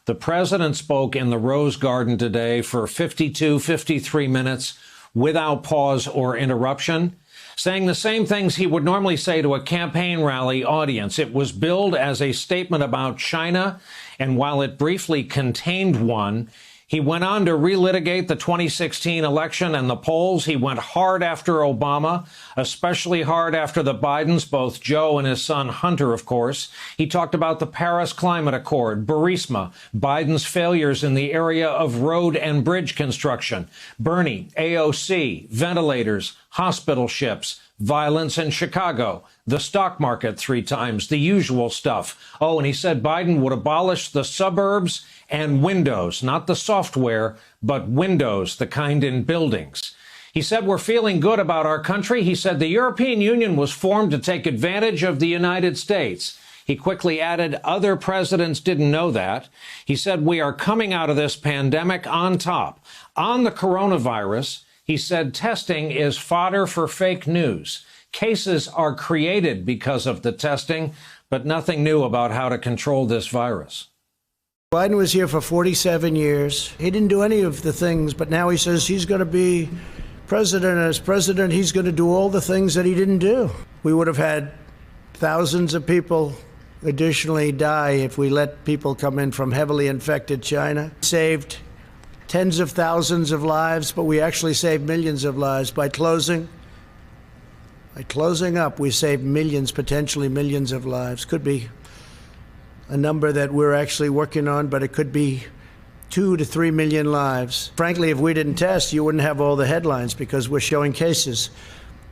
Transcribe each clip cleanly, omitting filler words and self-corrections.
The president spoke in the Rose Garden today for 53 minutes without pause or interruption, saying the same things he would normally say to a campaign rally audience. It was billed as a statement about China, and while it briefly contained one, he went on to relitigate the 2016 election and the polls. He went hard after Obama, especially hard after the Bidens, both Joe and his son Hunter, of course. He talked about the Paris Climate Accord, Burisma, Biden's failures in the area of road and bridge construction, Bernie, AOC, ventilators, hospital ships, violence in Chicago, the stock market 3 times, the usual stuff. Oh, and he said Biden would abolish the suburbs and Windows, not the software, but Windows, the kind in buildings. He said we're feeling good about our country. He said the European Union was formed to take advantage of the United States. He quickly added other presidents didn't know that. He said we are coming out of this pandemic on top. On the coronavirus, he said testing is fodder for fake news. Cases are created because of the testing, but nothing new about how to control this virus. Biden was here for 47 years. He didn't do any of the things, but now he says he's going to be president. And as president, he's going to do all the things that he didn't do. We would have had thousands of people additionally die if we let people come in from heavily infected China. Saved tens of thousands of lives, but we actually saved millions of lives by closing up. We saved millions, potentially millions of lives. Could be a number that we're actually working on, but it could be 2 to 3 million lives. Frankly, if we didn't test, you wouldn't have all the headlines because we're showing cases.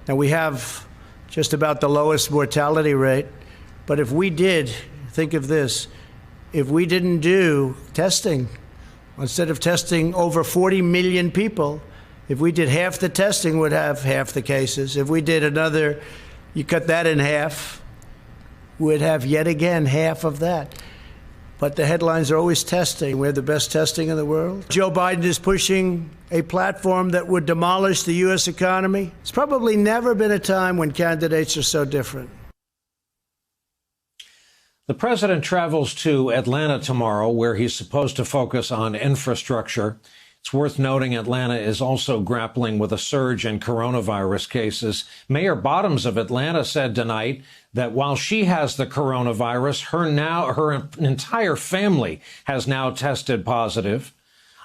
And we have just about the lowest mortality rate. But if we did, think of this, if we didn't do testing, instead of testing over 40 million people, if we did half the testing, we'd have half the cases. If we did another, you cut that in half, we'd have yet again half of that. But the headlines are always testing. We're the best testing in the world. Joe Biden is pushing a platform that would demolish the U.S. economy. It's probably never been a time when candidates are so different. The president travels to Atlanta tomorrow, where he's supposed to focus on infrastructure. It's worth noting Atlanta is also grappling with a surge in coronavirus cases. Mayor Bottoms of Atlanta said tonight that while she has the coronavirus, her entire family has now tested positive.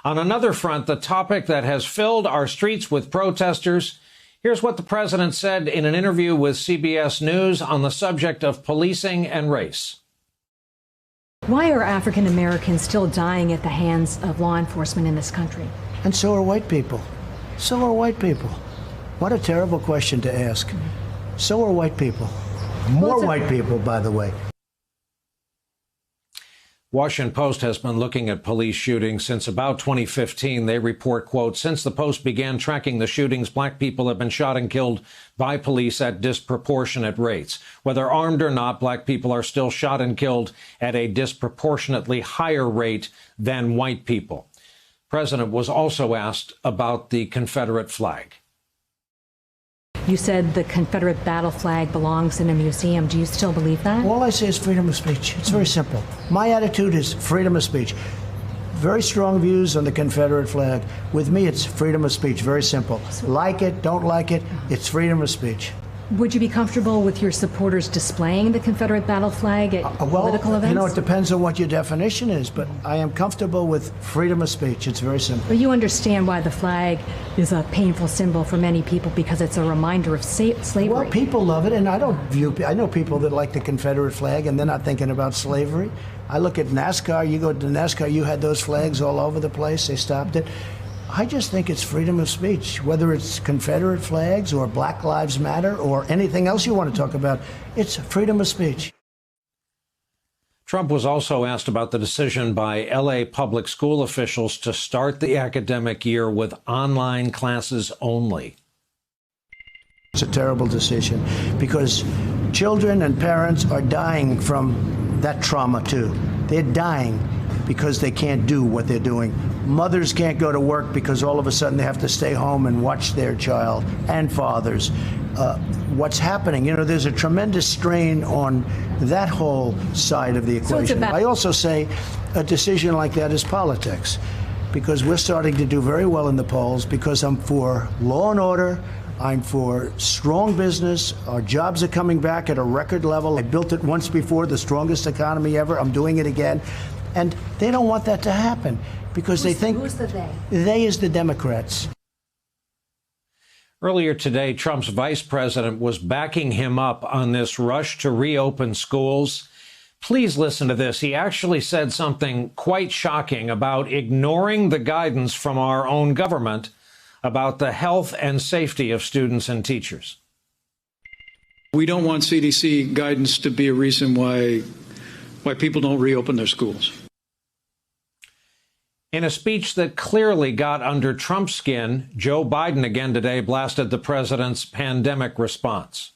On another front, the topic that has filled our streets with protesters, here's what the president said in an interview with CBS News on the subject of policing and race. Why are African Americans still dying at the hands of law enforcement in this country? And so are white people. So are white people. What a terrible question to ask. So are white people. More white people, by the way. Washington Post has been looking at police shootings since about 2015. They report, quote, since the Post began tracking the shootings, black people have been shot and killed by police at disproportionate rates. Whether armed or not, black people are still shot and killed at a disproportionately higher rate than white people. The president was also asked about the Confederate flag. You said the Confederate battle flag belongs in a museum. Do you still believe that? All I say is freedom of speech. It's very simple. My attitude is freedom of speech. Very strong views on the Confederate flag. With me, it's freedom of speech. Very simple. Like it, don't like it, it's freedom of speech. Would you be comfortable with your supporters displaying the Confederate battle flag at political events? You know, it depends on what your definition is, but I am comfortable with freedom of speech. It's very simple. But you understand why the flag is a painful symbol for many people because it's a reminder of slavery. Well, people love it, and I know people that like the Confederate flag, and they're not thinking about slavery. I look at NASCAR. You go to NASCAR, you had those flags all over the place. They stopped it. I just think it's freedom of speech, whether it's Confederate flags or Black Lives Matter or anything else you want to talk about. It's freedom of speech. Trump was also asked about the decision by L.A. public school officials to start the academic year with online classes only. It's a terrible decision because children and parents are dying from that trauma, too. They're dying because they can't do what they're doing. Mothers can't go to work because all of a sudden they have to stay home and watch their child, and fathers. what's happening. You know, there's a tremendous strain on that whole side of the equation. I also say a decision like that is politics, because we're starting to do very well in the polls because I'm for law and order. I'm for strong business. Our jobs are coming back at a record level. I built it once before, the strongest economy ever. I'm doing it again. And they don't want that to happen because they think who's the they? They is the Democrats. Earlier today, Trump's vice president was backing him up on this rush to reopen schools. Please listen to this. He actually said something quite shocking about ignoring the guidance from our own government about the health and safety of students and teachers. We don't want CDC guidance to be a reason why people don't reopen their schools. In a speech that clearly got under Trump's skin, Joe Biden again today blasted the president's pandemic response.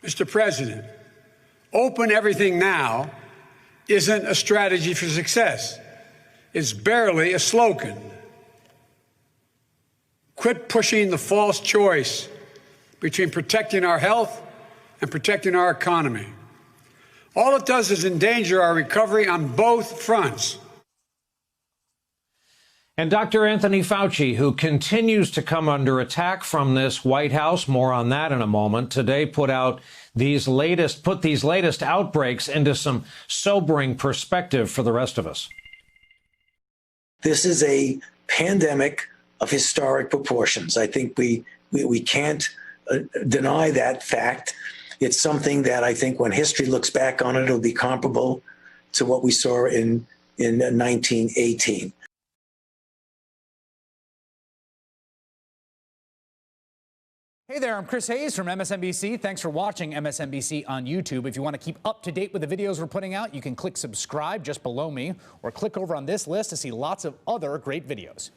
Mr. President, open everything now isn't a strategy for success. It's barely a slogan. Quit pushing the false choice between protecting our health and protecting our economy. All it does is endanger our recovery on both fronts. And Dr. Anthony Fauci, who continues to come under attack from this White House, more on that in a moment, today put these latest outbreaks into some sobering perspective for the rest of us. This is a pandemic of historic proportions. I think we can't deny that fact. It's something that I think when history looks back on it, it'll be comparable to what we saw in 1918. Hey there, I'm Chris Hayes from MSNBC. Thanks for watching MSNBC on YouTube. If you want to keep up to date with the videos we're putting out, you can click subscribe just below me or click over on this list to see lots of other great videos.